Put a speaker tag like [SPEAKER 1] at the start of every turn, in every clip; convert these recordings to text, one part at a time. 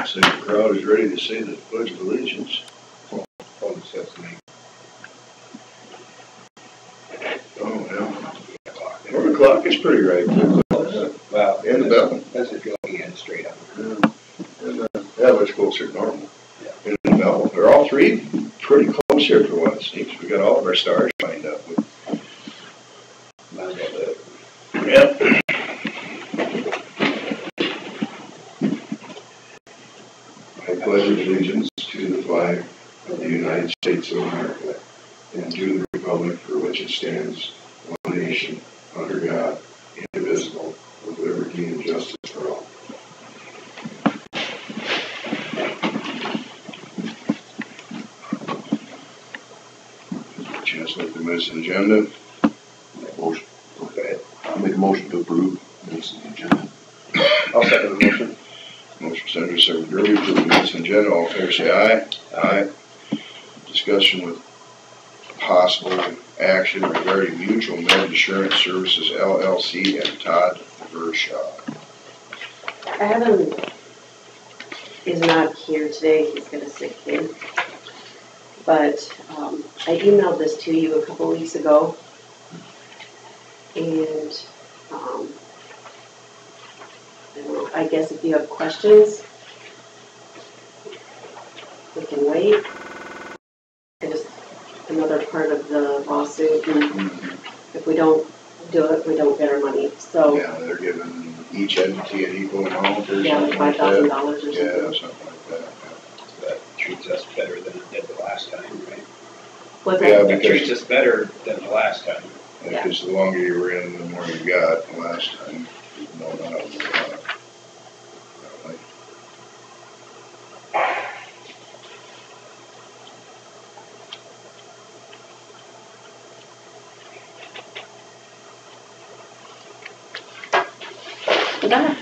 [SPEAKER 1] So the crowd is ready to say the Pledge of Allegiance.
[SPEAKER 2] Oh, necessity.
[SPEAKER 1] Oh, yeah. 1 o'clock is pretty right, too.
[SPEAKER 2] Well,
[SPEAKER 1] And the bell.
[SPEAKER 2] That's if you're looking at it straight up.
[SPEAKER 1] Yeah, much closer to normal.
[SPEAKER 2] Yeah.
[SPEAKER 1] And the bell. They're all three pretty close here for once. We got all of our stars lined up.
[SPEAKER 2] Might as well do it.
[SPEAKER 1] Yep. I pledge allegiance to the flag of the United States of America and to the republic for which it stands, one nation, under God, indivisible, with liberty and justice for all. Chance to make the minutes agenda.
[SPEAKER 3] Motion.
[SPEAKER 1] Okay.
[SPEAKER 3] I'll make a motion to approve minutes on the agenda.
[SPEAKER 2] I'll second the motion.
[SPEAKER 1] Motion Senator, Secretary Derby, approve the minutes agenda. All in favor say aye. Aye. Discussion with possible action regarding Mutual Med Insurance Services LLC and Todd Vershaw.
[SPEAKER 4] Adam is not here today. He's got a sick kid. But I emailed this to you a couple weeks ago. And I guess if you have questions, we can wait. It's another part of the lawsuit, and if we don't do it, we don't get our money. So
[SPEAKER 1] Yeah, they're giving each entity an equal amount or
[SPEAKER 4] yeah,
[SPEAKER 1] something like that.
[SPEAKER 4] $5,000 or something.
[SPEAKER 1] Yeah, something like that.
[SPEAKER 2] That treats us better than it did the last time, right?
[SPEAKER 4] What's
[SPEAKER 1] Yeah,
[SPEAKER 4] that?
[SPEAKER 2] That treats us better than the last time.
[SPEAKER 4] Yeah.
[SPEAKER 1] Because the longer you were in, the more you got. The last time, you know, not a lot. Like,
[SPEAKER 4] Done.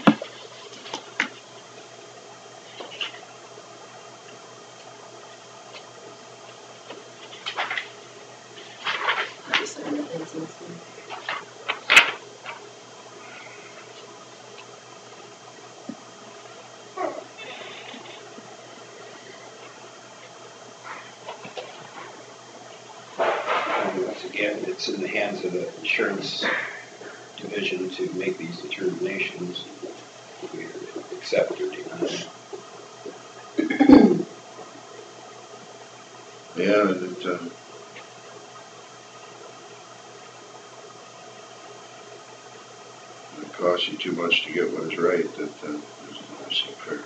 [SPEAKER 2] And once again, it's in the hands of the insurance division to make these determinations. We accept or deny.
[SPEAKER 1] yeah, and it costs you too much to get what is right. That doesn't seem fair.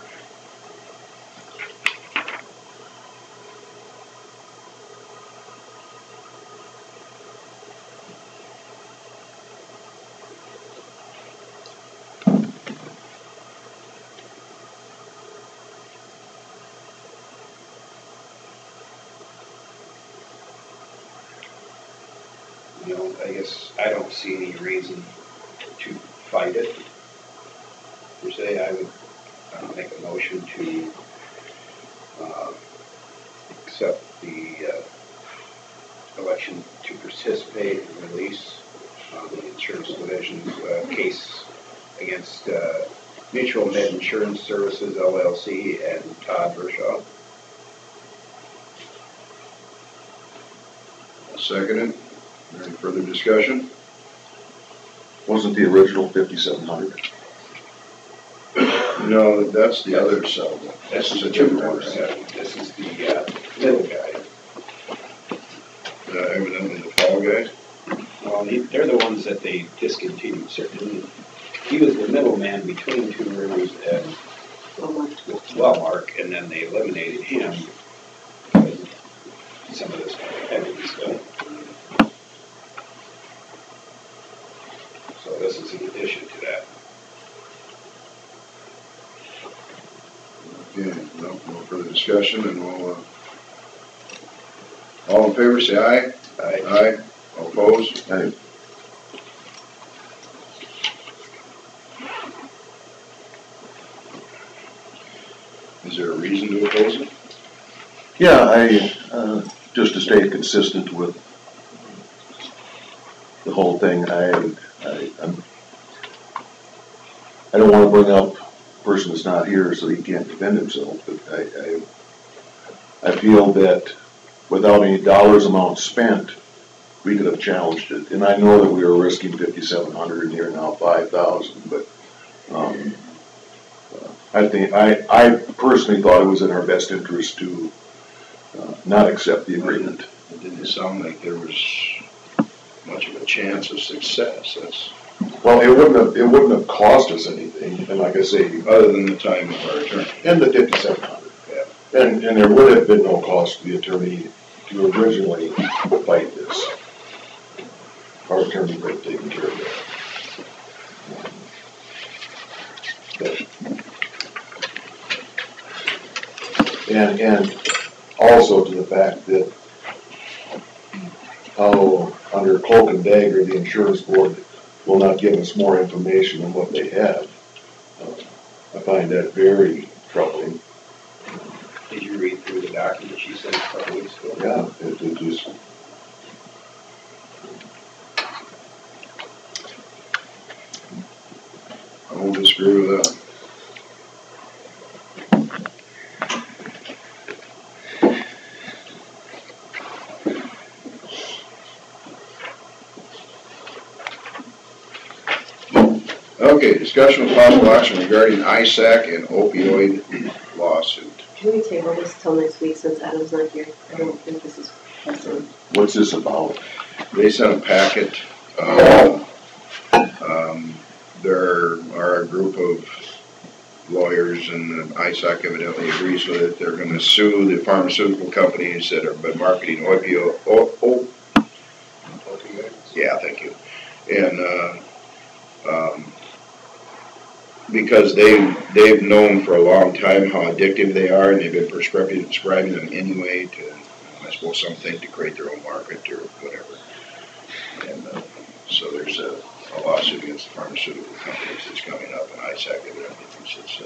[SPEAKER 2] You know, I guess I don't see any reason to fight it. Per se, I would make a motion to accept the election to participate and release the insurance division's case against Mutual Med Insurance Services LLC and Todd Vershaw.
[SPEAKER 1] I'll second it. Any further discussion?
[SPEAKER 3] Wasn't the original 5,700?
[SPEAKER 1] No, that's the other settlement.
[SPEAKER 2] This is a
[SPEAKER 1] different
[SPEAKER 2] two-part
[SPEAKER 1] one.
[SPEAKER 2] settlement. This is the middle guy.
[SPEAKER 1] Evidently the fall guys.
[SPEAKER 2] Well, they're the ones that they discontinued. Certainly, he was the middleman between Two Rivers and Wellmark, and then they eliminated him. Some of this heavy stuff. So this is in addition to that.
[SPEAKER 1] Okay, no further discussion, and we'll, all in favor say aye.
[SPEAKER 2] Aye.
[SPEAKER 1] Aye. All opposed?
[SPEAKER 3] Aye.
[SPEAKER 1] Is there a reason to oppose it?
[SPEAKER 3] Yeah, just to stay consistent with the whole thing, I don't want to bring up person is not here, so he can't defend himself, but I feel that without any dollars amount spent, we could have challenged it. And I know that we were risking 5,700 and here now 5,000, but, I personally thought it was in our best interest to, not accept the agreement.
[SPEAKER 1] It didn't sound like there was much of a chance of success. That's
[SPEAKER 3] Well, it wouldn't have cost us anything, and like I say,
[SPEAKER 1] other than the time of our attorney.
[SPEAKER 3] and the 5,700.
[SPEAKER 1] Yeah.
[SPEAKER 3] And there would have been no cost to the attorney to originally fight this. Our attorney would have taken care of that. And also to the fact that how under cloak and dagger, the insurance board will not give us more information than what they have. I find that very troubling.
[SPEAKER 2] Did you read through the document she sent a couple weeks ago?
[SPEAKER 3] Yeah, it just.
[SPEAKER 1] I won't disagree with that. Okay, discussion with possible action regarding ISAC and opioid lawsuit.
[SPEAKER 4] Can we table this till next week since Adam's not here? I don't think this is pressing.
[SPEAKER 3] What's this about?
[SPEAKER 1] They sent a packet. There are a group of lawyers and ISAC evidently agrees with it. They're going to sue the pharmaceutical companies that have been marketing opioids. Yeah, thank you. And because they've known for a long time how addictive they are, and they've been prescribing them anyway to, I suppose some think to create their own market or whatever. And so there's a lawsuit against the pharmaceutical companies that's coming up, and ISAC evidently thinks it's a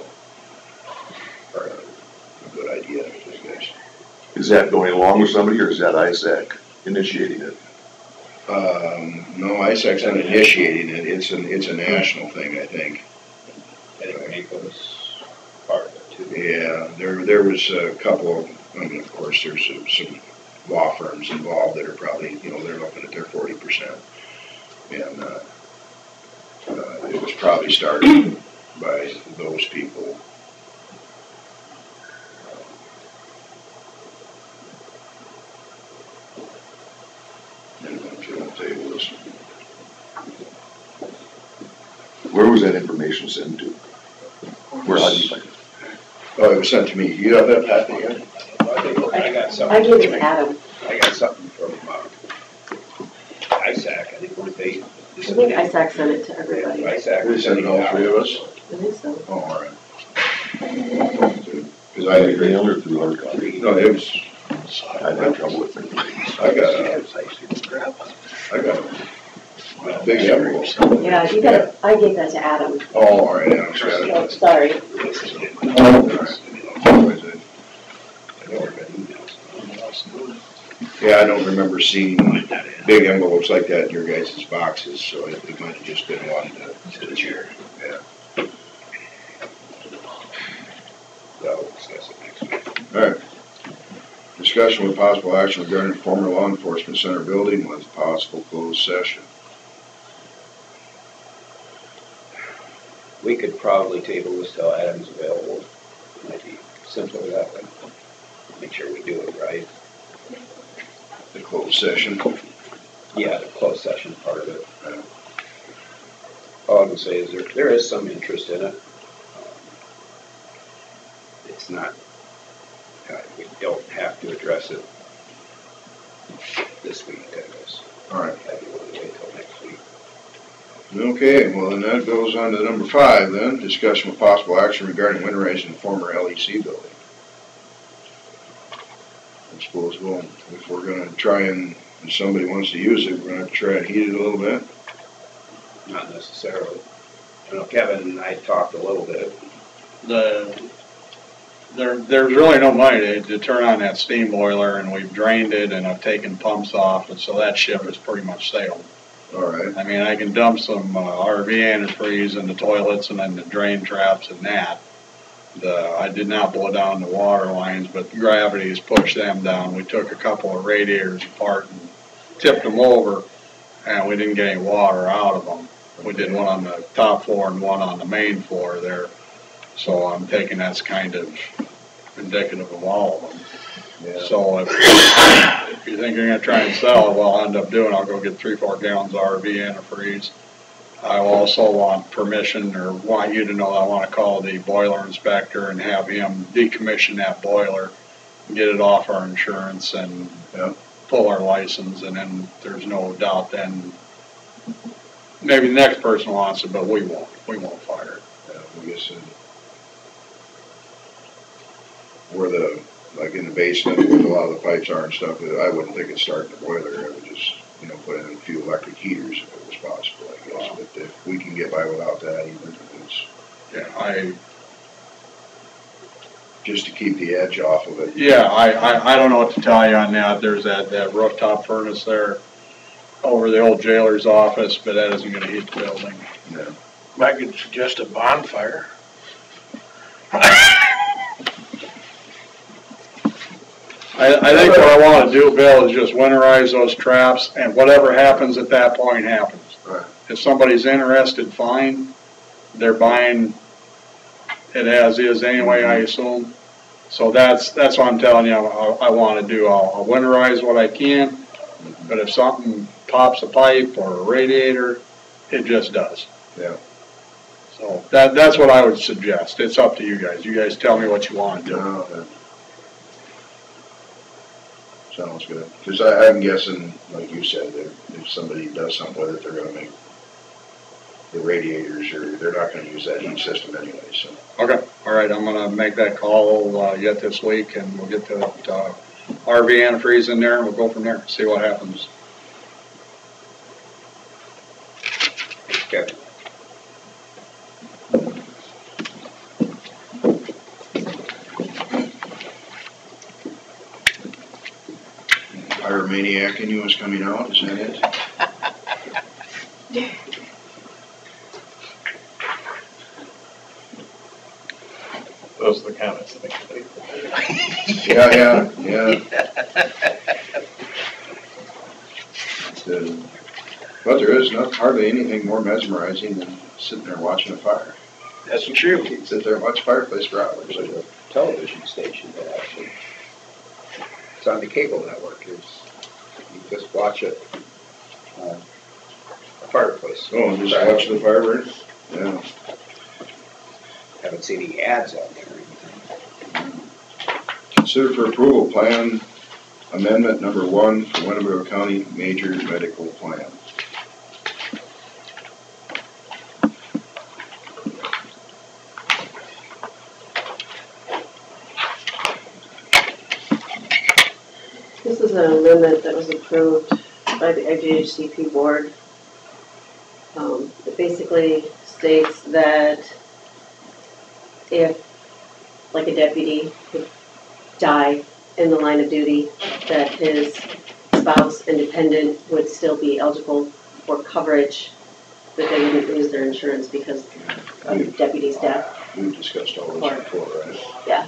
[SPEAKER 1] good idea for these guys.
[SPEAKER 3] Is that going along with somebody, or is that ISAC initiating it?
[SPEAKER 1] No, ISAC's not initiating it. It's a national thing, I think.
[SPEAKER 2] I think NACO's part of it too.
[SPEAKER 1] Yeah, there was a couple of, I mean, of course, there's some law firms involved that are probably, they're looking at their 40%. And it was probably started by those people. If you want to table this.
[SPEAKER 3] Where was that information sent to? Where did you find it?
[SPEAKER 1] Oh, it was sent to me. You have that packet yet?
[SPEAKER 2] I got something.
[SPEAKER 4] I gave it to Adam.
[SPEAKER 2] I got something from ISAC. I think weren't they?
[SPEAKER 4] I think ISAC sent it to everybody.
[SPEAKER 2] ISAC.
[SPEAKER 1] They sent it all three of us?
[SPEAKER 4] I think so.
[SPEAKER 1] Oh, all right. Because I agree.
[SPEAKER 3] Mail or through hard copy?
[SPEAKER 1] No, it was,
[SPEAKER 3] I'd have trouble with it.
[SPEAKER 1] I got a big envelope.
[SPEAKER 4] Yeah, you got it. I gave that to Adam.
[SPEAKER 1] Oh, all right, Alex got
[SPEAKER 4] Oh,
[SPEAKER 1] it.
[SPEAKER 4] sorry.
[SPEAKER 1] Yeah, I don't remember seeing big envelopes like that in your guys' boxes, so it might have just been one to the chair. Yeah.
[SPEAKER 2] We'll discuss it next week.
[SPEAKER 1] All right. Discussion with possible action regarding former law enforcement center building with possible closed session.
[SPEAKER 2] We could probably table this till Adam's available. Might be simpler that way. Make sure we do it right.
[SPEAKER 1] The closed session.
[SPEAKER 2] Yeah, the closed session part of it. All I can say is there is some interest in it. It's not, we don't have to address it this week, I guess.
[SPEAKER 1] All right.
[SPEAKER 2] I'd be willing to wait till next week.
[SPEAKER 1] Okay, well then that goes on to number 5 then. Discussion with possible action regarding winterizing the former LEC building. I suppose, well, if we're gonna try and, if somebody wants to use it, we're gonna have to try and heat it a little bit.
[SPEAKER 2] Not necessarily. I know Kevin and I talked a little bit.
[SPEAKER 5] There's really no money to turn on that steam boiler, and we've drained it, and I've taken pumps off, and so that ship has pretty much sailed.
[SPEAKER 1] All right.
[SPEAKER 5] I mean, I can dump some RV antifreeze in the toilets and then the drain traps and that, I did not blow down the water lines, but gravity has pushed them down. We took a couple of radiators apart and tipped them over, and we didn't get any water out of them. We did one on the top floor and one on the main floor there. So I'm taking that's kind of indicative of all of them.
[SPEAKER 2] Yeah.
[SPEAKER 5] So if you think you're gonna try and sell it, well, I'll end up doing, I'll go get 3-4 gallons of RV antifreeze. I also want permission, or want you to know, I wanna call the boiler inspector and have him decommission that boiler, get it off our insurance and
[SPEAKER 2] Yeah.
[SPEAKER 5] pull our license, and then there's no doubt then maybe the next person wants it, but we won't fire it.
[SPEAKER 2] I guess where like in the basement where a lot of the pipes are and stuff, I wouldn't think it's starting the boiler. I would just, put in a few electric heaters if it was possible, I guess.
[SPEAKER 5] Wow.
[SPEAKER 2] But if we can get by without that, even it's
[SPEAKER 5] Yeah,
[SPEAKER 2] just to keep the edge off of it.
[SPEAKER 5] I don't know what to tell you on that. There's that rooftop furnace there over the old jailer's office, but that isn't gonna heat the building.
[SPEAKER 2] No.
[SPEAKER 6] I could suggest a bonfire.
[SPEAKER 5] I think what I wanna do, Bill, is just winterize those traps, and whatever happens at that point happens.
[SPEAKER 2] Right.
[SPEAKER 5] If somebody's interested, fine. They're buying it as is anyway, I assume. So that's what I'm telling you, I wanna do. I'll winterize what I can, but if something pops a pipe or a radiator, it just does.
[SPEAKER 2] Yeah.
[SPEAKER 5] So that's what I would suggest. It's up to you guys. You guys tell me what you want to do.
[SPEAKER 2] No, that sounds good. Because I'm guessing, like you said, that if somebody does something with it, they're gonna make the radiators, or they're not gonna use that heat system anyway, so.
[SPEAKER 5] Okay, all right, I'm gonna make that call yet this week, and we'll get the RV antifreeze in there, and we'll go from there, see what happens.
[SPEAKER 2] Okay. Pyromaniac in you is coming out, is that it?
[SPEAKER 6] Those are the comments that make
[SPEAKER 2] Yeah. But there is hardly anything more mesmerizing than sitting there watching a fire.
[SPEAKER 6] That's true.
[SPEAKER 2] You can sit there and watch fireplace for hours.
[SPEAKER 7] There's a television station that actually, it's on the cable network, you just watch it, a fireplace.
[SPEAKER 2] Oh, just watch the fire burn? Yeah.
[SPEAKER 7] Haven't seen any ads on there or anything.
[SPEAKER 2] Consider for approval plan amendment number 1 for Winnebago County Major Medical Plan.
[SPEAKER 4] This is an amendment that was approved by the IGHCP board. It basically states that if, like, a deputy would die in the line of duty, that his spouse and dependent would still be eligible for coverage, that they wouldn't lose their insurance because of the deputy's death.
[SPEAKER 2] We've discussed all this before, right?
[SPEAKER 4] Yeah.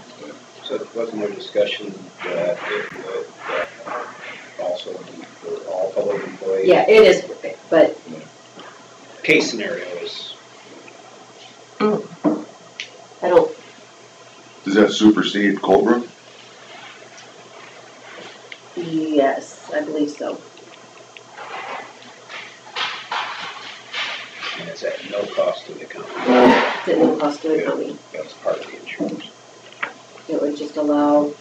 [SPEAKER 7] So wasn't there discussion that it would also be for all public employees?
[SPEAKER 4] Yeah, it is, but
[SPEAKER 7] Case scenario is,
[SPEAKER 4] I don't,
[SPEAKER 3] Does that supersede Cobra?
[SPEAKER 4] yes, I believe so.
[SPEAKER 7] and it's at no cost to the county.
[SPEAKER 4] It's at no cost to the county.
[SPEAKER 7] That's part of the insurance.
[SPEAKER 4] It would just allow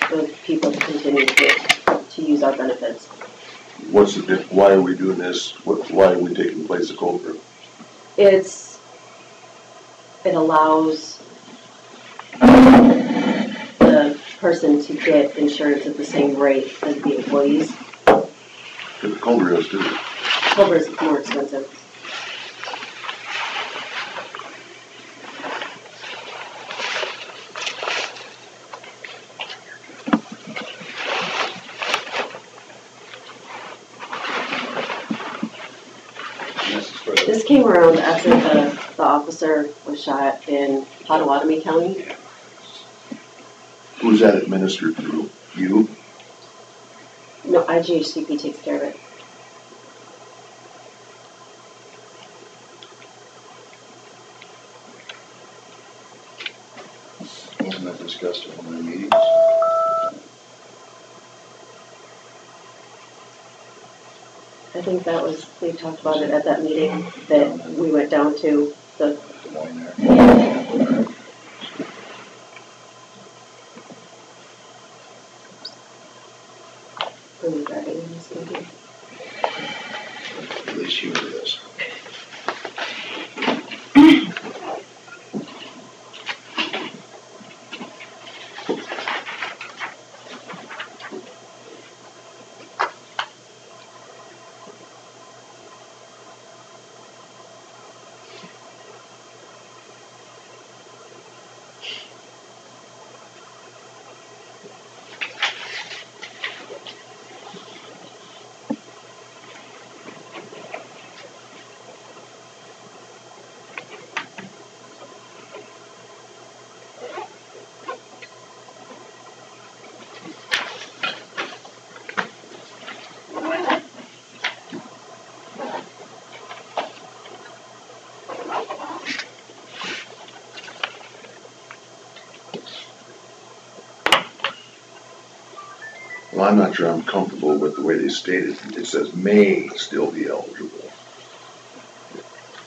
[SPEAKER 4] those people to continue to use our benefits.
[SPEAKER 3] Why are we doing this? Why are we taking place of Cobra?
[SPEAKER 4] It allows the person to get insurance at the same rate as the employees.
[SPEAKER 3] But Cobra is too.
[SPEAKER 4] Cobra's more expensive.
[SPEAKER 7] And this is for the
[SPEAKER 4] This came around after the the officer was shot in Potawatomi County.
[SPEAKER 3] Who's that administered through? You?
[SPEAKER 4] No, IGHCP takes care of it.
[SPEAKER 2] Wasn't that discussed at one of the meetings?
[SPEAKER 4] I think that was, we talked about it at that meeting that we went down to the,
[SPEAKER 2] Des Moines there?
[SPEAKER 4] regarding this meeting.
[SPEAKER 2] At least you were this.
[SPEAKER 3] Well, I'm not sure I'm comfortable with the way they stated it. It says may still be eligible.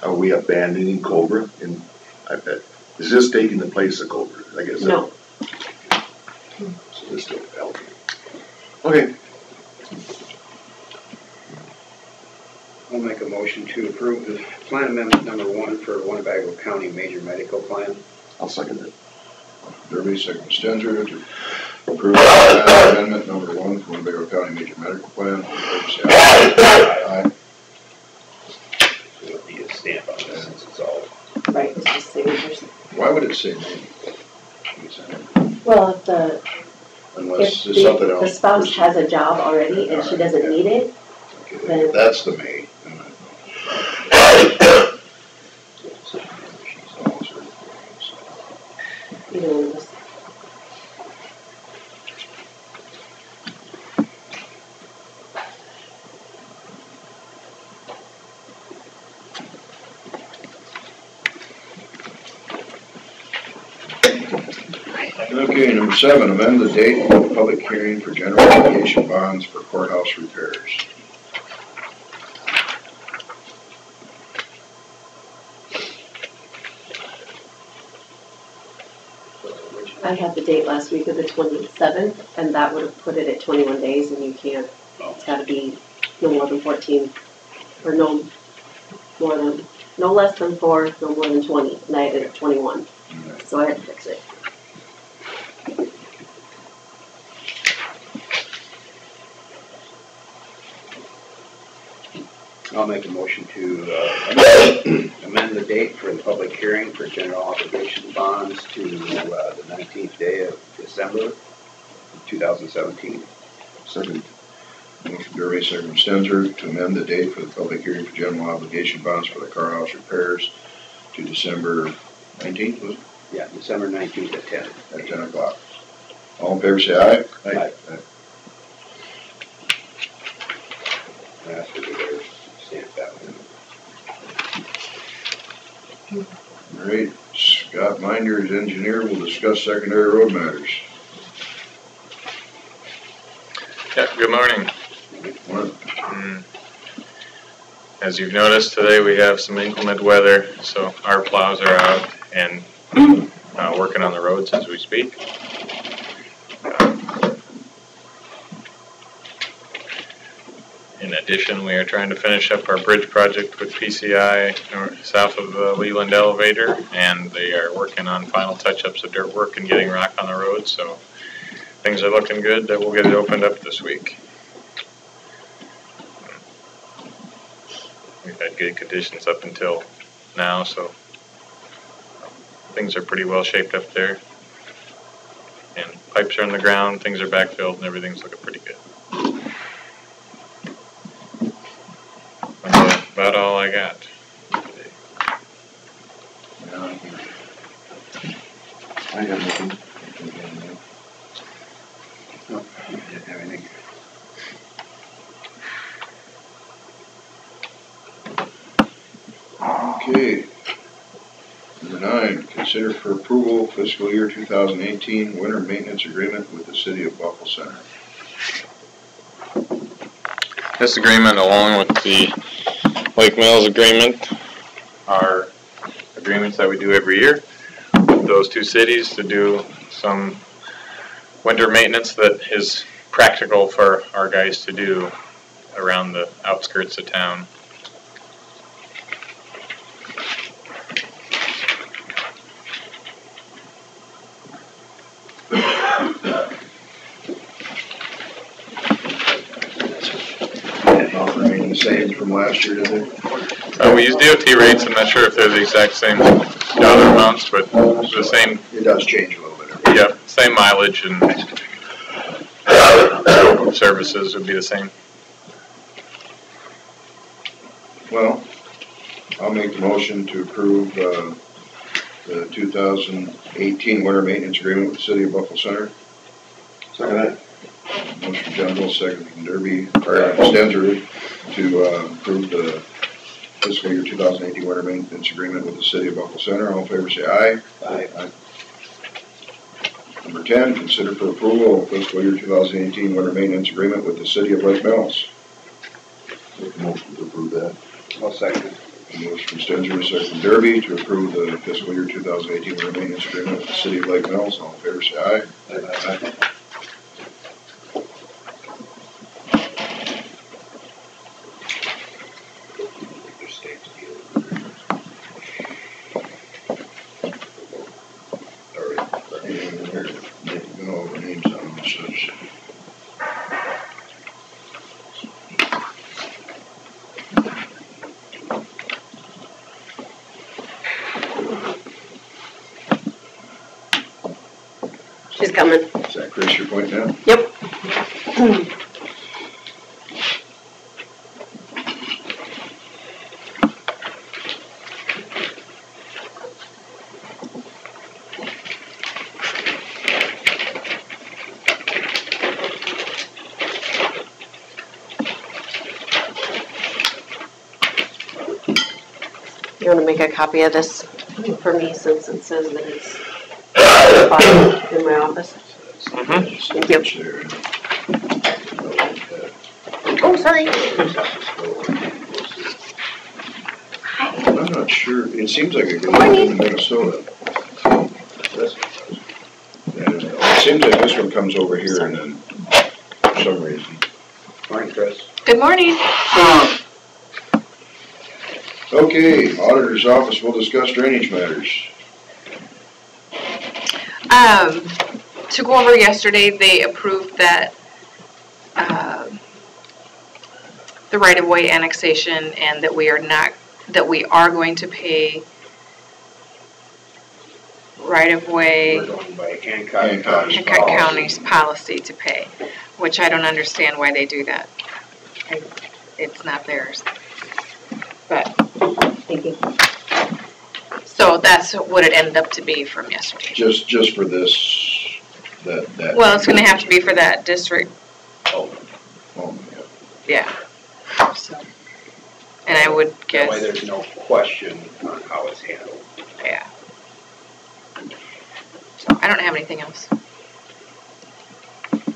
[SPEAKER 3] Are we abandoning Cobra? And I bet, is this taking the place of Cobra? I guess.
[SPEAKER 4] No,
[SPEAKER 3] So they're still eligible. Okay.
[SPEAKER 7] I'll make a motion to approve the plan amendment number 1 for Winnebago County Major Medical Plan.
[SPEAKER 3] I'll second it.
[SPEAKER 2] Derby, second Stinser, to approve plan amendment number 1 for Winnebago County Major Medical Plan. All in favor, say aye. Aye.
[SPEAKER 7] There'll be a stamp on this since it's all.
[SPEAKER 4] right, it's just signatures.
[SPEAKER 2] Why would it say maybe?
[SPEAKER 4] Well, if the,
[SPEAKER 2] Unless
[SPEAKER 4] if
[SPEAKER 2] there's something
[SPEAKER 4] the
[SPEAKER 2] else.
[SPEAKER 4] spouse has a job already and she doesn't need it,
[SPEAKER 2] Okay,
[SPEAKER 4] then-
[SPEAKER 2] that's the may.
[SPEAKER 4] you know, just,
[SPEAKER 2] Okay, number 7, amend the date of the public hearing for general obligation bonds for courthouse repairs.
[SPEAKER 4] I had the date last week of the 27th, and that would have put it at 21 days, and you can't, it's gotta be no more than 14, or no less than 4, no more than 20, and I had it at 21, so I had to fix it.
[SPEAKER 7] I'll make a motion to amend the date for the public hearing for general obligation bonds to the 19th day of December 2017.
[SPEAKER 3] Second.
[SPEAKER 2] Motion Derby, second Stinser, to amend the date for the public hearing for general obligation bonds for the car house repairs to December 19th, was it?
[SPEAKER 7] Yeah, December 19th at 10.
[SPEAKER 2] At 10 o'clock. All in favor, say aye.
[SPEAKER 7] Aye. That's what we stamp that one.
[SPEAKER 2] All right, Scott Minder, as engineer, will discuss secondary road matters.
[SPEAKER 8] Yeah, good morning.
[SPEAKER 2] Morning.
[SPEAKER 8] As you've noticed today, we have some inclement weather, so our plows are out and working on the roads as we speak. In addition, we are trying to finish up our bridge project with PCI south of the Leland Elevator, and they are working on final touch-ups of dirt work and getting rock on the road, so things are looking good that we'll get it opened up this week. We've had good conditions up until now, so things are pretty well shaped up there. And pipes are in the ground, things are backfilled, and everything's looking pretty good. That's about all I got today.
[SPEAKER 3] I have nothing.
[SPEAKER 7] No, I didn't have anything.
[SPEAKER 2] Okay. Number 9, consider for approval fiscal year 2018 winter maintenance agreement with the city of Buffalo Center.
[SPEAKER 8] This agreement, along with the Lake Mills agreement, are agreements that we do every year with those two cities to do some winter maintenance that is practical for our guys to do around the outskirts of town.
[SPEAKER 2] Remain the same from last year, did they?
[SPEAKER 8] We use DOT rates. I'm not sure if they're the exact same dollar amounts, but the same.
[SPEAKER 2] It does change a little bit.
[SPEAKER 8] Yep, same mileage and services would be the same.
[SPEAKER 2] Well, I'll make the motion to approve the 2018 winter maintenance agreement with the city of Buffalo Center.
[SPEAKER 3] Second.
[SPEAKER 2] Motion from John Bull, second from Derby, or Stenzer, to approve the fiscal year 2018 winter maintenance agreement with the city of Buffalo Center. All in favor say aye.
[SPEAKER 7] Aye.
[SPEAKER 2] Number 10, consider for approval of fiscal year 2018 winter maintenance agreement with the city of Lake Mills.
[SPEAKER 3] Make a motion to approve that.
[SPEAKER 7] I'll second.
[SPEAKER 2] Motion from Stenzer, second from Derby, to approve the fiscal year 2018 winter maintenance agreement with the city of Lake Mills. All in favor say aye.
[SPEAKER 7] Aye.
[SPEAKER 2] No, the names on them, such.
[SPEAKER 4] She's coming.
[SPEAKER 2] Is that Chris you're pointing at?
[SPEAKER 4] Yep. You want to make a copy of this for me since it says that it's filed in my office? Thank you. Oh, sorry.
[SPEAKER 2] I'm not sure. It seems like it goes into Minnesota. It seems like this one comes over here and then, for some reason.
[SPEAKER 7] Morning, Chris.
[SPEAKER 9] Good morning.
[SPEAKER 2] Okay, auditor's office will discuss drainage matters.
[SPEAKER 9] To go over yesterday, they approved that the right-of-way annexation, and that we are going to pay right-of-way
[SPEAKER 7] We're going by Hancock
[SPEAKER 9] County's policy to pay, which I don't understand why they do that. It's not theirs. But,
[SPEAKER 4] Thank you.
[SPEAKER 9] so that's what it ended up to be from yesterday.
[SPEAKER 2] Just for this, that.
[SPEAKER 9] Well, it's gonna have to be for that district,
[SPEAKER 2] Oh, yeah.
[SPEAKER 9] yeah. So, and I would
[SPEAKER 7] That way
[SPEAKER 9] guess,
[SPEAKER 7] there's no question on how it's handled.
[SPEAKER 9] yeah. So, I don't have anything else.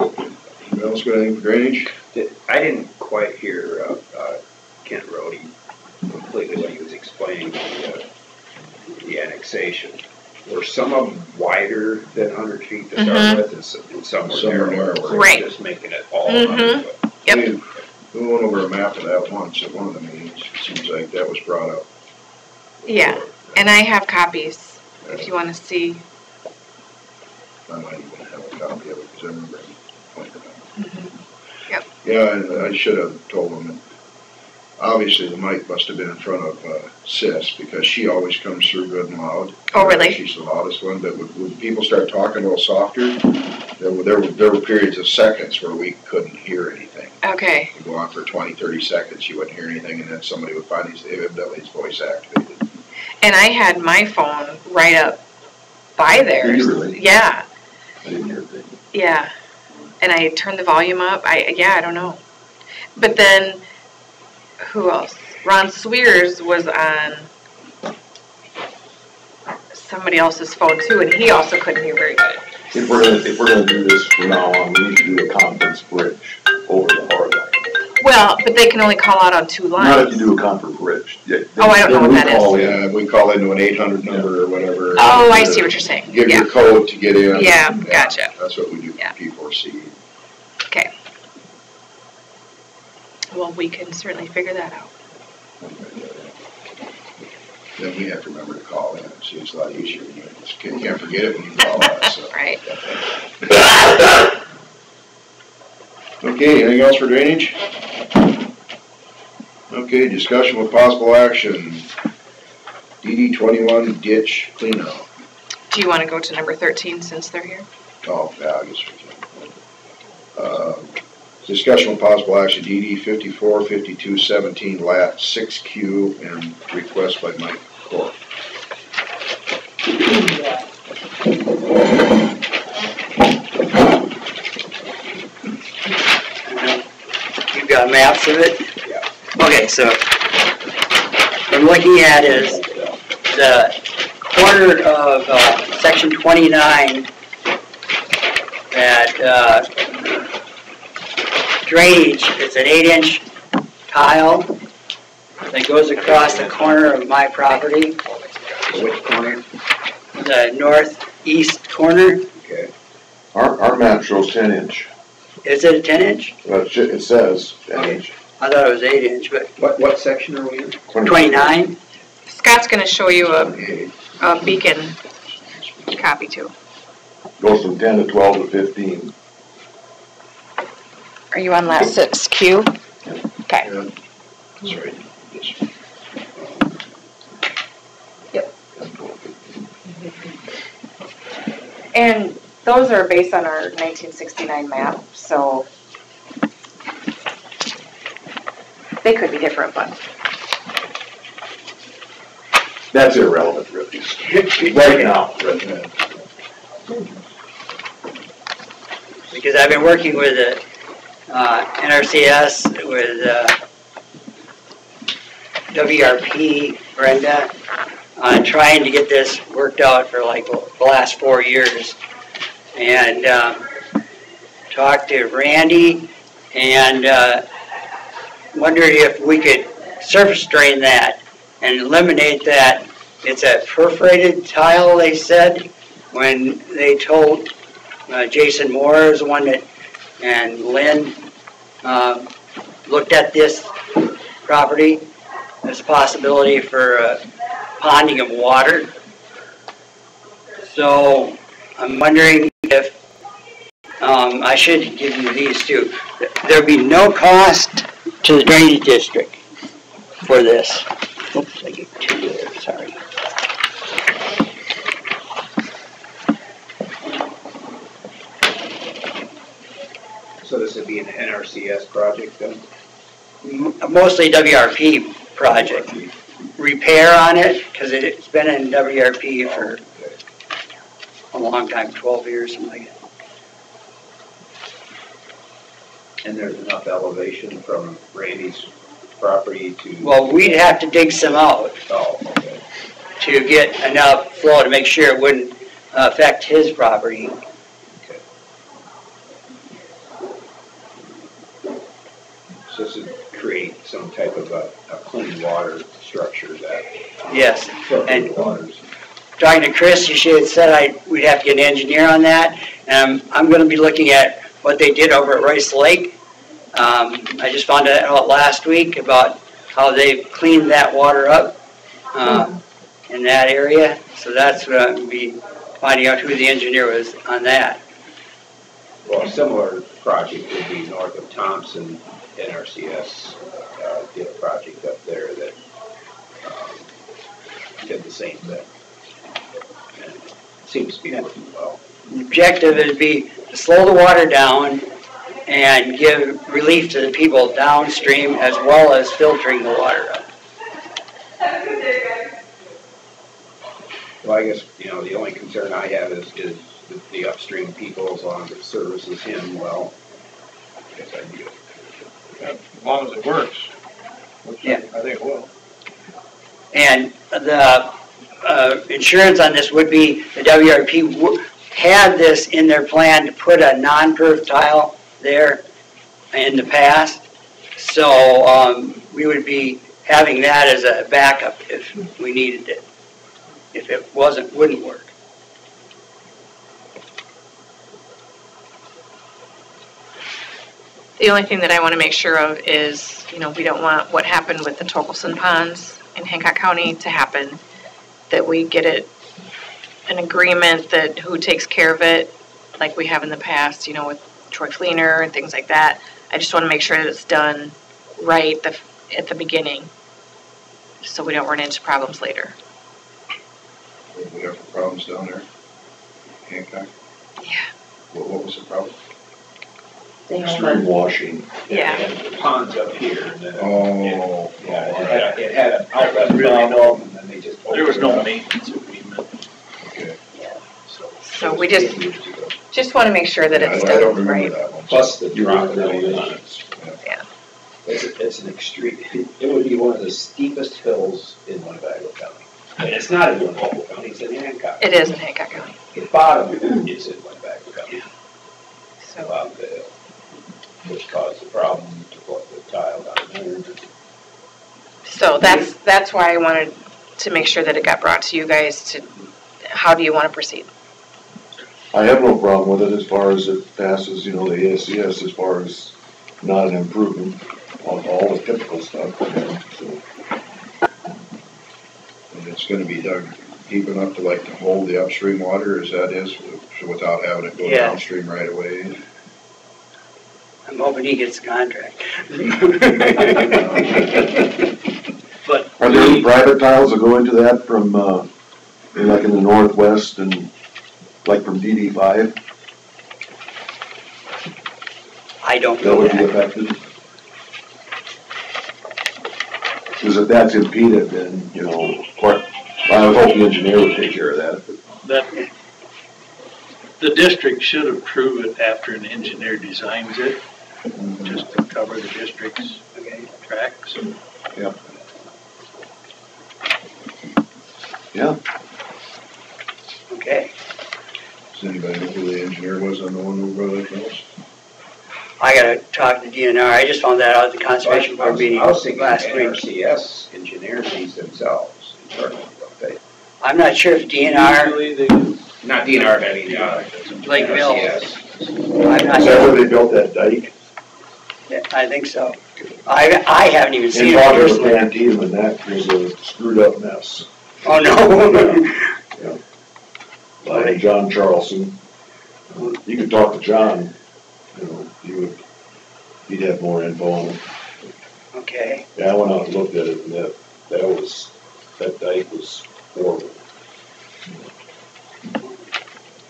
[SPEAKER 2] Anyone else got anything for drainage?
[SPEAKER 7] I didn't quite hear Kent Rhodey completely what he was explaining the annexation. Were some of them wider than 100 feet to start with, and some were narrower?
[SPEAKER 9] Right.
[SPEAKER 7] Just making it all 100 foot.
[SPEAKER 9] Yep.
[SPEAKER 2] We went over a map of that once at one of the meetings. It seems like that was brought up.
[SPEAKER 9] Yeah, and I have copies, if you wanna see.
[SPEAKER 2] I might even have a copy of it, because I remember him pointing it out.
[SPEAKER 9] Yep.
[SPEAKER 2] Yeah, and I should have told him that obviously the mic must have been in front of Sis, because she always comes through good and loud.
[SPEAKER 9] Oh, really?
[SPEAKER 2] She's the loudest one, but when people start talking a little softer, there were periods of seconds where we couldn't hear anything.
[SPEAKER 9] Okay,
[SPEAKER 2] You go on for 20, 30 seconds, you wouldn't hear anything, and then somebody would find his voice activated.
[SPEAKER 9] and I had my phone right up by theirs.
[SPEAKER 3] Did you really?
[SPEAKER 9] Yeah,
[SPEAKER 3] I didn't hear a thing.
[SPEAKER 9] yeah. And I turned the volume up. I don't know. But then, who else? Ron Swears was on somebody else's phone too, and he also couldn't hear very good.
[SPEAKER 3] If we're gonna do this from now on, we need to do a conference bridge over the hard line.
[SPEAKER 9] Well, but they can only call out on 2 lines.
[SPEAKER 3] Not if you do a conference bridge. Yeah,
[SPEAKER 9] Oh, I don't know what that is.
[SPEAKER 3] is.
[SPEAKER 2] Yeah, we call into an 800 number or whatever.
[SPEAKER 9] Oh, I see what you're saying.
[SPEAKER 2] Give
[SPEAKER 9] Yeah.
[SPEAKER 2] your code to get in.
[SPEAKER 9] Yeah, gotcha.
[SPEAKER 2] That's what we do
[SPEAKER 9] Yeah.
[SPEAKER 2] for P4C.
[SPEAKER 9] Okay. Well, we can certainly figure that out.
[SPEAKER 2] Then we have to remember to call in. See, it's a lot easier. You can't forget it when you call us. So.
[SPEAKER 9] Right.
[SPEAKER 2] Okay, anything else for drainage? Okay, discussion with possible action. DD 21 ditch cleanout.
[SPEAKER 9] Do you want to go to number 13 since they're here?
[SPEAKER 2] Oh, yeah, I guess we can. Discussion with possible action, DD 54, 52, 17, lat 6Q, and request by Mike Corp.
[SPEAKER 10] You've got maps of it?
[SPEAKER 2] Yeah.
[SPEAKER 10] Okay, so what I'm looking at is the corner of section 29 at drainage. It's an 8-inch tile that goes across the corner of my property,
[SPEAKER 2] Which corner?
[SPEAKER 10] the northeast corner.
[SPEAKER 2] Okay.
[SPEAKER 3] Our map shows 10-inch.
[SPEAKER 10] Is it a 10-inch?
[SPEAKER 3] It says 10-inch.
[SPEAKER 10] I thought it was 8-inch, but
[SPEAKER 2] What section are we in?
[SPEAKER 10] 29?
[SPEAKER 9] Scott's going to show you
[SPEAKER 2] Okay.
[SPEAKER 9] a beacon copy too.
[SPEAKER 3] Goes from 10 to 12 to 15.
[SPEAKER 9] Are you on lat 6Q? Okay.
[SPEAKER 2] Yeah. That's right. Yes.
[SPEAKER 9] And those are based on our 1969 map, so they could be different, but
[SPEAKER 3] That's irrelevant, really. Right now.
[SPEAKER 10] Because I've been working with the NRCS, with WRP, Brenda, on trying to get this worked out for like the last 4 years. And talked to Randy and wondered if we could surface drain that and eliminate that. It's a perforated tile, they said, when they told Jason Moore is the one that, and Lynn looked at this property. There's a possibility for ponding of water. So I'm wondering if I should give you these two. There'll be no cost to the drainage district for this. Oops, I get 2 there, sorry.
[SPEAKER 7] So this would be an NRCS project then?
[SPEAKER 10] Mostly WRP project. Repair on it, because it's been in WRP for a long time, 12 years, something like that.
[SPEAKER 7] And there's enough elevation from Randy's property to?
[SPEAKER 10] Well, we'd have to dig some out
[SPEAKER 7] Oh, okay.
[SPEAKER 10] to get enough flow to make sure it wouldn't affect his property.
[SPEAKER 7] So this would create some type of a clean water structure that
[SPEAKER 10] Yes.
[SPEAKER 7] filters
[SPEAKER 10] And
[SPEAKER 7] waters.
[SPEAKER 10] talking to Chris, she had said we'd have to get an engineer on that. And I'm going to be looking at what they did over at Rice Lake. I just found out last week about how they've cleaned that water up in that area. So that's what I'm going to be finding out who the engineer was on that.
[SPEAKER 7] Well, a similar project would be north of Thompson. NRCS did a project up there that did the same thing. And it seems to be working well.
[SPEAKER 10] The objective would be to slow the water down and give relief to the people downstream as well as filtering the water up.
[SPEAKER 7] Well, I guess, you know, the only concern I have is the upstream people, as long as it services him well. I guess I'd be
[SPEAKER 6] As long as it works, which
[SPEAKER 10] Yeah.
[SPEAKER 6] I think it will.
[SPEAKER 10] And the insurance on this would be, the WRP had this in their plan to put a non-perf tile there in the past. So we would be having that as a backup if we needed it. If it wouldn't work.
[SPEAKER 9] The only thing that I want to make sure of is, you know, we don't want what happened with the Torkelson ponds in Hancock County to happen. That we get an agreement that who takes care of it, like we have in the past, you know, with Troy Fleener and things like that. I just want to make sure that it's done right at the beginning, so we don't run into problems later.
[SPEAKER 2] We have problems down there, Hancock.
[SPEAKER 9] Yeah.
[SPEAKER 2] What was the problem?
[SPEAKER 3] Extreme washing.
[SPEAKER 9] Yeah.
[SPEAKER 7] And the ponds up here. And then
[SPEAKER 2] Oh.
[SPEAKER 7] it had an outlet problem, and then they just.
[SPEAKER 6] There was
[SPEAKER 7] opened it
[SPEAKER 6] no
[SPEAKER 7] up.
[SPEAKER 6] maintenance agreement,
[SPEAKER 2] Okay.
[SPEAKER 9] So we just want to make sure that it's
[SPEAKER 2] I don't
[SPEAKER 9] done
[SPEAKER 2] remember
[SPEAKER 9] right.
[SPEAKER 2] that one.
[SPEAKER 7] Plus the
[SPEAKER 3] You
[SPEAKER 7] drop
[SPEAKER 3] really
[SPEAKER 7] in
[SPEAKER 3] is.
[SPEAKER 7] ponds.
[SPEAKER 9] Yeah.
[SPEAKER 7] It's an extreme, it would be one of the steepest hills in Winnebago County. And it's not in Winnebago County, it's in Hancock.
[SPEAKER 9] It is in Hancock County.
[SPEAKER 7] The bottom is in Winnebago County,
[SPEAKER 9] So
[SPEAKER 7] about the hill, which caused the problem to put the tile down there.
[SPEAKER 9] So that's why I wanted to make sure that it got brought to you guys to, how do you want to proceed?
[SPEAKER 3] I have no problem with it as far as it passes, you know, the ASCS as far as not an improvement on all the typical stuff. So,
[SPEAKER 2] And it's gonna be dug deep enough to like to hold the upstream water as that is, so without having it go
[SPEAKER 10] Yeah.
[SPEAKER 2] downstream right away.
[SPEAKER 10] I'm hoping he gets the contract. But
[SPEAKER 3] Are there any private tiles that go into that from, like in the northwest and like from DD5?
[SPEAKER 10] I don't
[SPEAKER 3] That
[SPEAKER 10] know
[SPEAKER 3] would be
[SPEAKER 10] that.
[SPEAKER 3] affected? Because if that's impeded, then, you know, I would hope the engineer would take care of that.
[SPEAKER 6] that the district should approve it after an engineer designs it, just to cover the district's tracks.
[SPEAKER 3] Yeah,
[SPEAKER 10] Okay.
[SPEAKER 2] Does anybody know who the engineer was on the one over by that house?
[SPEAKER 10] I gotta talk to DNR. I just found that out at the Conservation Board meeting
[SPEAKER 7] I was thinking
[SPEAKER 10] last week.
[SPEAKER 7] NRCS engineers these themselves, internally, don't they?
[SPEAKER 10] I'm not sure if DNR,
[SPEAKER 6] Usually they do.
[SPEAKER 7] Not DNR, I mean,
[SPEAKER 10] Lake Mills.
[SPEAKER 7] NRCS.
[SPEAKER 10] I'm not
[SPEAKER 3] is that where
[SPEAKER 10] sure.
[SPEAKER 3] they built that dike?
[SPEAKER 10] Yeah, I think so. I haven't even seen
[SPEAKER 3] In
[SPEAKER 10] it
[SPEAKER 3] talking with
[SPEAKER 10] personally.
[SPEAKER 3] Van Tiedemann, and that was a screwed up mess.
[SPEAKER 10] Oh, no.
[SPEAKER 3] By John Charlson. You could talk to John, you know, he'd have more info on it.
[SPEAKER 10] Okay.
[SPEAKER 3] Yeah, I went out and looked at it, and that dike was horrible.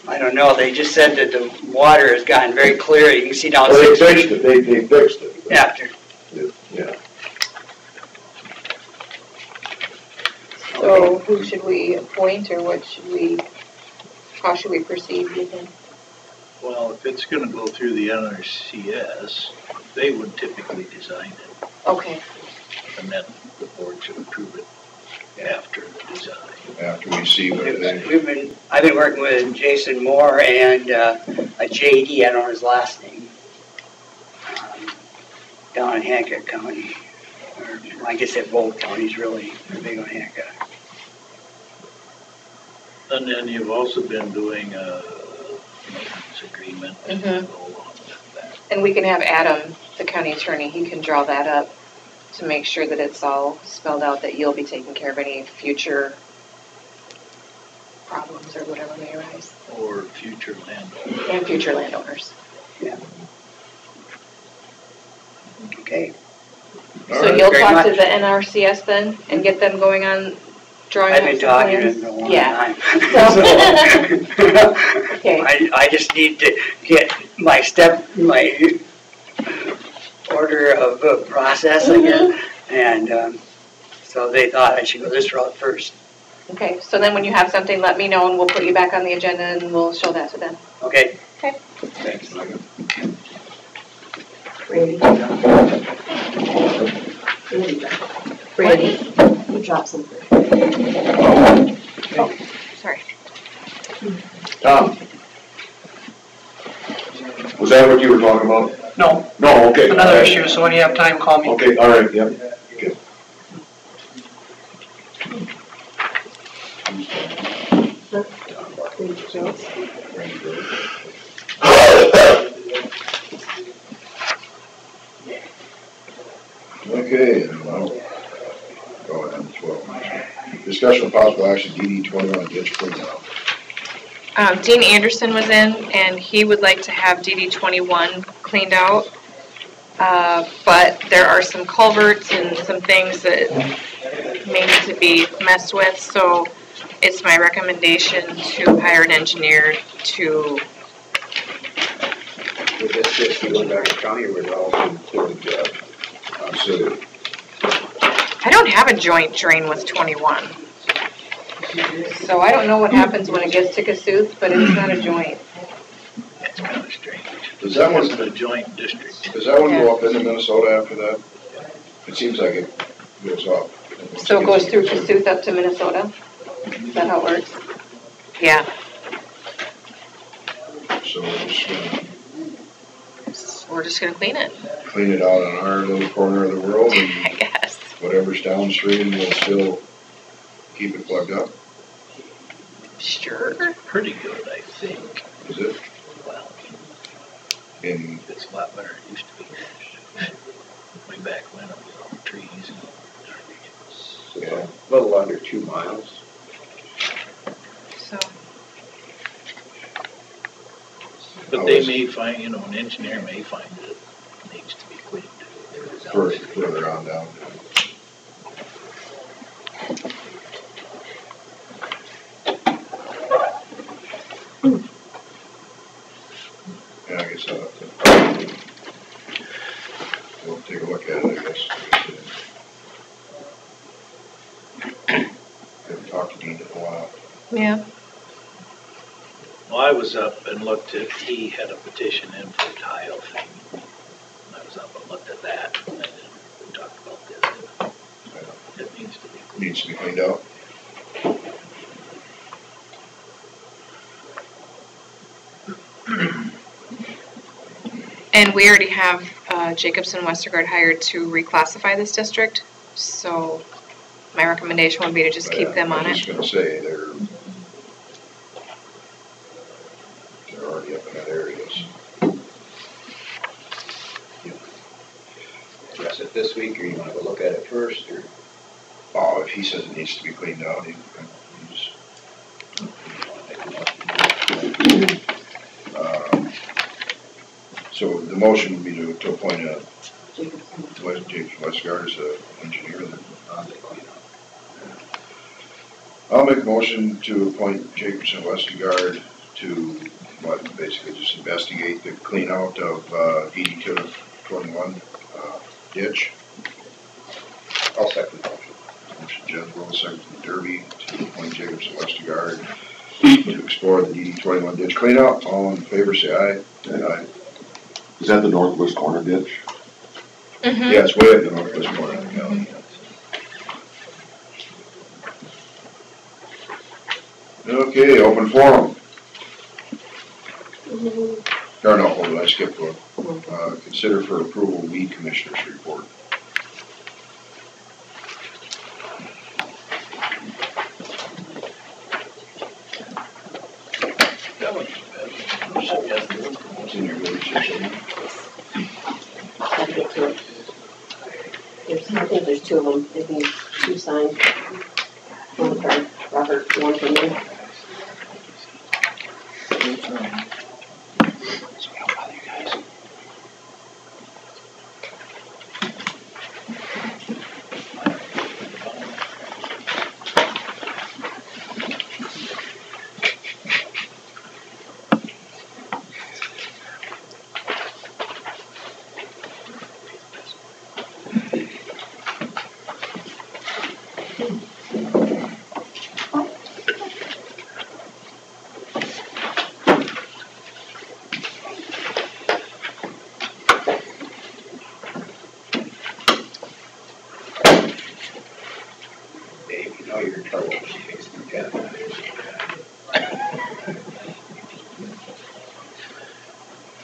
[SPEAKER 10] I don't know. They just said that the water has gotten very clear. You can see down
[SPEAKER 3] Well, they
[SPEAKER 10] 6
[SPEAKER 3] fixed
[SPEAKER 10] feet
[SPEAKER 3] it, they fixed it.
[SPEAKER 10] after.
[SPEAKER 3] Yeah.
[SPEAKER 11] So who should we appoint, or how should we proceed with him?
[SPEAKER 6] Well, if it's gonna go through the NRCS, they would typically design it,
[SPEAKER 11] Okay,
[SPEAKER 6] and then the board should approve it after the design.
[SPEAKER 2] After we see what they,
[SPEAKER 10] I've been working with Jason Moore and a JD, I don't know his last name, down in Hancock County. Or I guess they're both counties really, they're big on Hancock.
[SPEAKER 6] And then you've also been doing a maintenance agreement to
[SPEAKER 11] Mhm.
[SPEAKER 6] go along with that.
[SPEAKER 11] and we can have Adam, the county attorney, he can draw that up to make sure that it's all spelled out, that you'll be taking care of any future problems or whatever may arise,
[SPEAKER 6] Or future landowners.
[SPEAKER 11] and future landowners.
[SPEAKER 10] Okay.
[SPEAKER 11] So you'll
[SPEAKER 10] very
[SPEAKER 11] talk to
[SPEAKER 10] much.
[SPEAKER 11] the NRCS then, and get them going on drawing
[SPEAKER 10] I've
[SPEAKER 11] up
[SPEAKER 10] been
[SPEAKER 11] some
[SPEAKER 10] talking to
[SPEAKER 11] plans?
[SPEAKER 10] him for a long
[SPEAKER 11] Yeah.
[SPEAKER 10] time.
[SPEAKER 11] Okay.
[SPEAKER 10] I just need to get my order of process, I guess. And so they thought I should go this route first.
[SPEAKER 11] Okay, so then when you have something, let me know and we'll put you back on the agenda and we'll show that to them.
[SPEAKER 10] Okay.
[SPEAKER 7] Thanks, Megan.
[SPEAKER 4] Randy, you dropped something.
[SPEAKER 11] Sorry.
[SPEAKER 3] Tom? Was that what you were talking about?
[SPEAKER 12] No,
[SPEAKER 3] No, okay.
[SPEAKER 12] another issue, so when you have time, call me.
[SPEAKER 3] Okay, all right, yep. Good.
[SPEAKER 2] Okay, well, go ahead, 12. Discussion of possible action, DD 21 ditch cleanout.
[SPEAKER 9] Dean Anderson was in, and he would like to have DD 21 cleaned out. But there are some culverts and some things that may need to be messed with, so it's my recommendation to hire an engineer to,
[SPEAKER 7] Would this just be Winnebago County or would it also include, city?
[SPEAKER 9] I don't have a joint drain with 21. So I don't know what happens when it gets to Cassuth, but it's not a joint.
[SPEAKER 6] That's kind of strange.
[SPEAKER 2] Does that one,
[SPEAKER 6] It's a joint district.
[SPEAKER 2] does that one go up into Minnesota after that? It seems like it goes up.
[SPEAKER 11] So it goes through Cassuth up to Minnesota? Is that how it works?
[SPEAKER 9] Yeah.
[SPEAKER 2] So we're just gonna
[SPEAKER 9] We're just gonna clean it,
[SPEAKER 2] clean it out on our little corner of the world
[SPEAKER 9] I
[SPEAKER 2] and
[SPEAKER 9] guess.
[SPEAKER 2] whatever's downstream will still keep it plugged up,
[SPEAKER 9] Sure.
[SPEAKER 6] Pretty good, I think.
[SPEAKER 2] is it?
[SPEAKER 6] Well,
[SPEAKER 2] In,
[SPEAKER 6] it's a lot better than it used to be. Way back when it was all trees and
[SPEAKER 2] yeah,
[SPEAKER 7] A little under 2 miles.
[SPEAKER 9] So,
[SPEAKER 6] But they may find, an engineer may find that it needs to be cleaned.
[SPEAKER 2] further on down. Yeah, I guess I'll have to, we'll take a look at it, I guess. Haven't talked to Dean in a while.
[SPEAKER 9] yeah.
[SPEAKER 6] Well, I was up and looked at, he had a petition in for a tile thing. I was up and looked at that, and then we talked about this. It needs to be cleaned.
[SPEAKER 2] Needs to be cleaned out.
[SPEAKER 9] And we already have Jacobson Westergaard hired to reclassify this district, so my recommendation would be to just keep them on
[SPEAKER 2] I was
[SPEAKER 9] it.
[SPEAKER 2] just gonna say, they're already up in that area, so.
[SPEAKER 7] Address it this week, or you wanna go look at it first, or?
[SPEAKER 2] Oh, if he says it needs to be cleaned out, he's, so the motion would be to appoint a James Westgard as an engineer then. I'll make a motion to appoint Jacobson Westergaard to, basically just investigate the clean out of DD 21 ditch.
[SPEAKER 7] I'll second the motion.
[SPEAKER 2] Motion Jezebel, second from Derby, to appoint Jacobson Westergaard to explore the DD 21 ditch cleanout. All in favor, say aye. Aye.
[SPEAKER 3] Is that the northwest corner ditch?
[SPEAKER 9] Mhm.
[SPEAKER 2] Yeah, it's way up the northwest corner of the county. Okay, open forum. Or no, hold on, I skipped one. Consider for approval weed commissioners report.
[SPEAKER 6] That one's bad.
[SPEAKER 2] What's in your village system?
[SPEAKER 4] I'll get to it. I think there's 2 of them, I think 2 signed. One for Robert, one for me.
[SPEAKER 7] Or what she fixed the cat.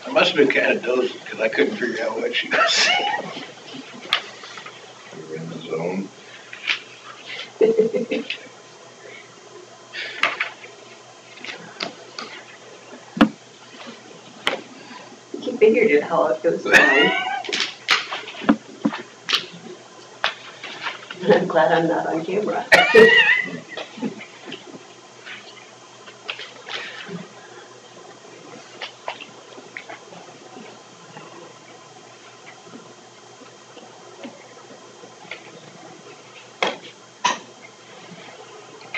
[SPEAKER 6] I must have been kind of dozing because I couldn't figure out what she was saying.
[SPEAKER 2] You're in the zone.
[SPEAKER 4] You figured it out, it was fine. I'm glad I'm not on camera.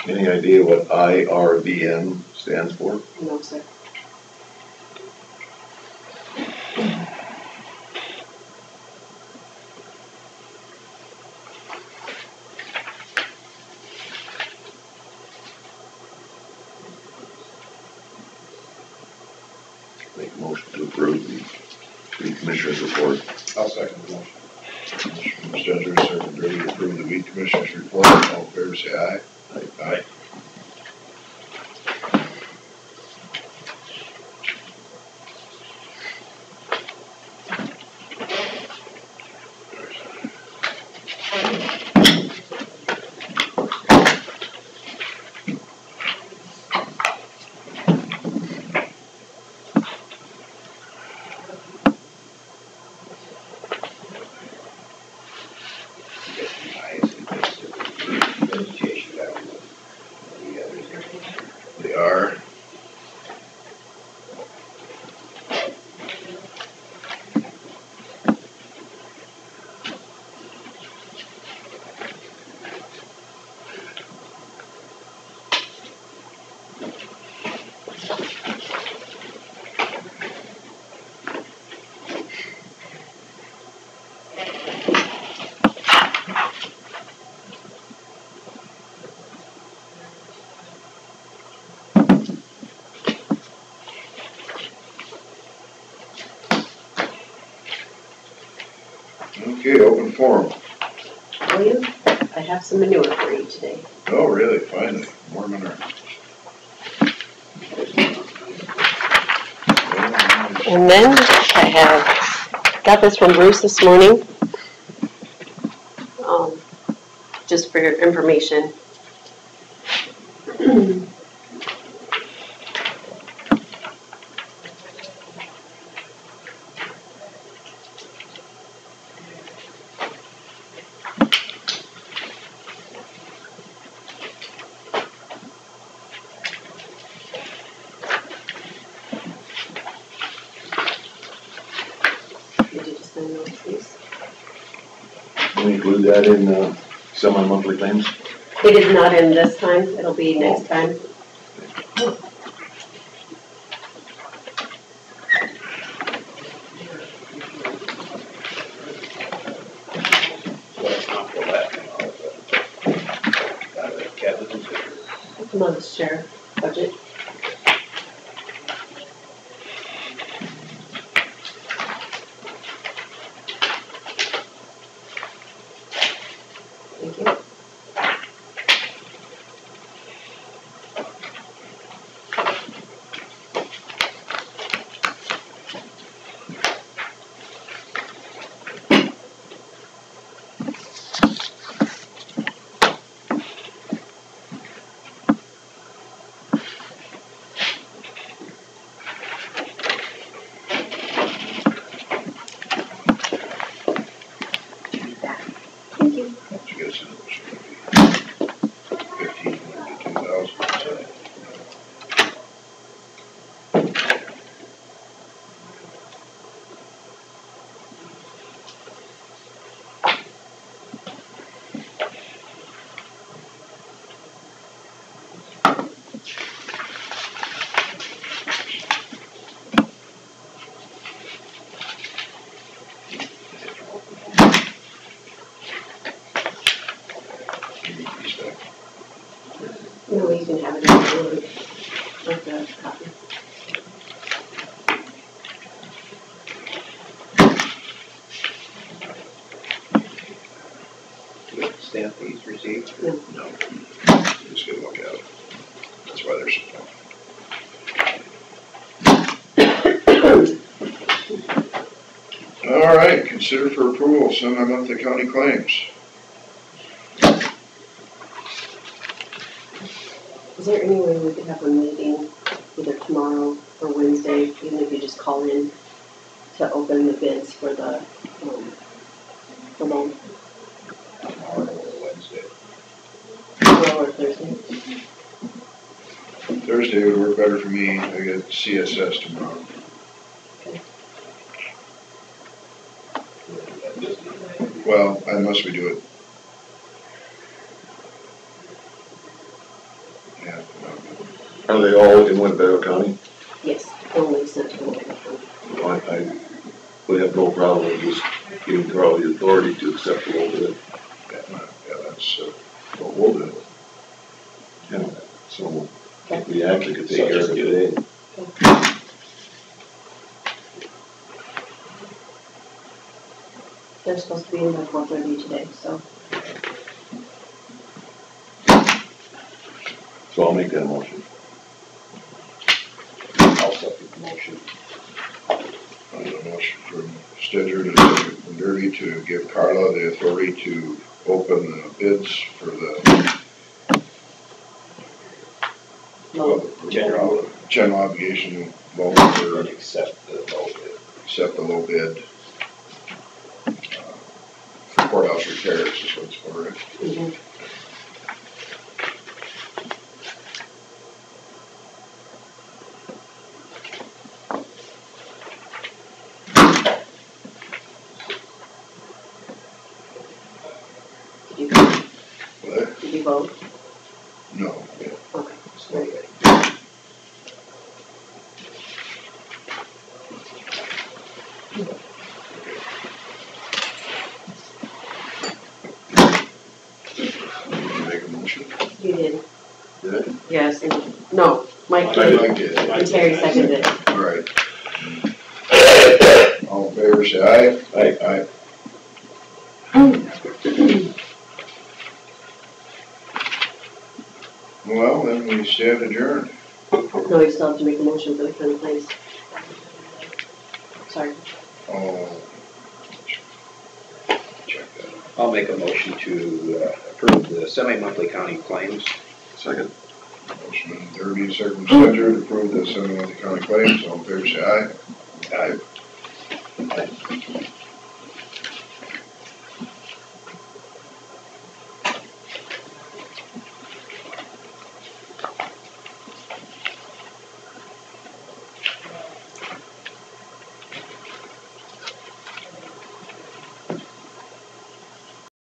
[SPEAKER 3] Any idea what IRBM stands for?
[SPEAKER 4] No, sir.
[SPEAKER 3] Make a motion to approve the weed commissioner's report.
[SPEAKER 2] I'll second the motion. Motion from Mr. Spencer, second Brady, to approve the weed commissioner's report. All in favor, say aye. Aye.
[SPEAKER 7] Vegetation that was the others.
[SPEAKER 2] They are. Okay, open forum.
[SPEAKER 4] William, I have some manure for you today.
[SPEAKER 2] Oh, really? Finally, more manure.
[SPEAKER 4] And then I have got this from Bruce this morning. Just for your information. Did you just send those, please?
[SPEAKER 3] Can we include that in semi-monthly claims?
[SPEAKER 4] It is not in this time, it'll be next time.
[SPEAKER 7] So that's not for that, Kevin's or
[SPEAKER 4] Come on, share budget. Thank you. Thank you.
[SPEAKER 2] I'm guessing it was gonna be 1,500 to 2,000, so.
[SPEAKER 4] No, you can have it if you want. Like the copy.
[SPEAKER 7] do you stamp these receipts?
[SPEAKER 4] No.
[SPEAKER 2] No. basically look at it. That's why there's some. All right, consider for approval semi-monthly county claims.
[SPEAKER 4] Is there any way we could have a meeting either tomorrow or Wednesday, even if you just call in to open the bids for the loan?
[SPEAKER 2] Tomorrow or Wednesday.
[SPEAKER 4] Tomorrow or Thursday?
[SPEAKER 2] Thursday would work better for me. I got CSS tomorrow. Well, unless we do it. Yeah.
[SPEAKER 3] Are they all in Winnebago County?
[SPEAKER 4] Yes, only Central Winnebago County.
[SPEAKER 3] I would have no problem with just giving Carl the authority to accept the loan bid.
[SPEAKER 2] Yeah, that's what we'll do.
[SPEAKER 3] Yeah, so we actually could take care of it today.
[SPEAKER 4] They're supposed to be in by 4:30 today, so.
[SPEAKER 3] So I'll make that motion.
[SPEAKER 2] I'll second the motion. I have a motion from Stedger to second from Derby to give Carla the authority to open the bids for the general obligation loan for accept the low bid. For courthouse repairs is what it's for, right?
[SPEAKER 4] Mm-hmm.
[SPEAKER 2] What?
[SPEAKER 4] Did you vote?
[SPEAKER 2] No. Yeah.
[SPEAKER 4] Okay. Very good.
[SPEAKER 2] Did you make a motion?
[SPEAKER 4] You did.
[SPEAKER 2] Did I?
[SPEAKER 4] Yes, and, no, Mike
[SPEAKER 2] I
[SPEAKER 4] did,
[SPEAKER 2] did.
[SPEAKER 4] and Terry seconded it.
[SPEAKER 2] All right. All in favor, say aye.
[SPEAKER 3] Aye.
[SPEAKER 2] Well, then we stand adjourned.
[SPEAKER 4] No, you still have to make a motion for the county claims. Sorry.
[SPEAKER 2] Oh. Check that.
[SPEAKER 7] I'll make a motion to approve the semi-monthly county claims.
[SPEAKER 3] Second.
[SPEAKER 2] Motion by Derby, second by Stedger to approve the semi-monthly county claims. All in favor, say aye. Aye.